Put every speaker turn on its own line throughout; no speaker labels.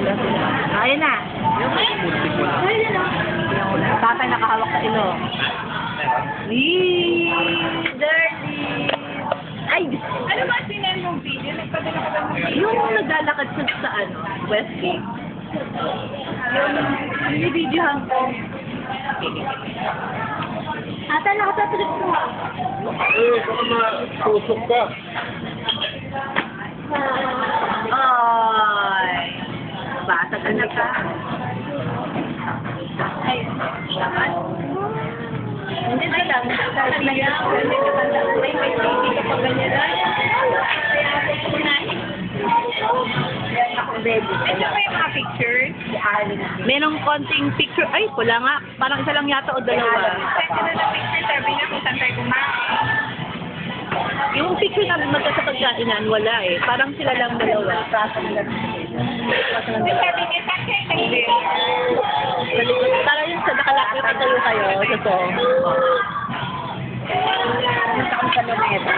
Ayun na. Ayun na. Yung tatay nakahawak sa ilong. Dirty! Ay!
Ano ba sinend mong video? Nagpadala ka ba ng video?
Yung naglalakad siya sa Westgate. Yung binibidyohan ko. Ata, nakatatrip ko nga.
Baka matusok ka.
Ay! Basag na ka.
Ay, dapat.
Hindi na lang.
May baby ka pa ganyan.
Baby.
Ito ba yung mga pictures?
Merong konting picture. Ay, wala nga. Parang isa lang yata o dalawa.
Send na ng picture, sabi niya kung saan tayo kumain.
Yung picture namin magkasapagkainan, wala eh. Parang sila lang dalawa.
May sabi niya, saan kayo nag-dinner?
Sa likod. Parang yung sa nakalakit na tayo kayo. Sa song.
Punta kong sa Luneta.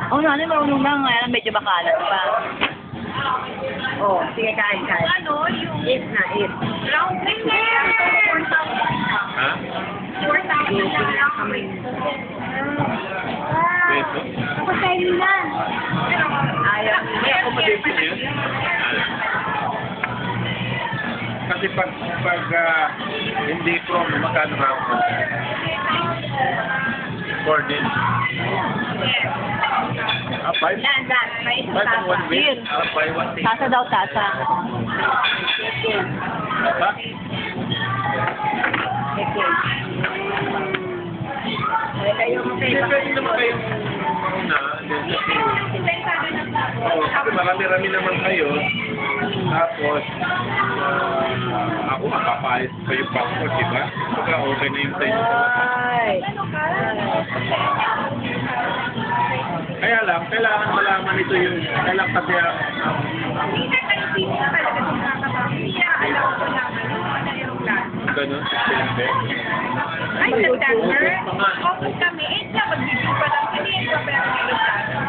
Oh, nanay, marunong na nga. Medyo bakalat pa. Oh, sige, kain.
Ano? Yung
Eat na, eat.
round trip na yan. 4,000.
Ha?
4,000 lang lang kami.
Peso?
Ako sa Milan.
Ayaw.
May accommodation yun? Kasi pag hindi from, magkano round mo? 4 din.
Yes.
5?
Dan. May isang
5 ang
tapa.
1 way?
Here.
Buy 1 thing.
Tasa daw, tasa.
Ba?
Ay, kayo mo
Hindi pwede naman kayong una.
Si Ben sabi ng tapa.
Kasi marami-rami naman kayo. Tapos, ako mapapayos pa yung passport, di ba? Saka okay na yung sa inyo.
Ay.
Ano ka?
Kaya lang, kailangan malaman ito yung, kailangan kasi
Hindi na tayo pili na talaga sa mga tapa. Hindi niya alam ko lang ano yung plan.
ganun, September.
Ay, September. Focus kami. 8 na, mag-video pa lang. Hindi yung pa pero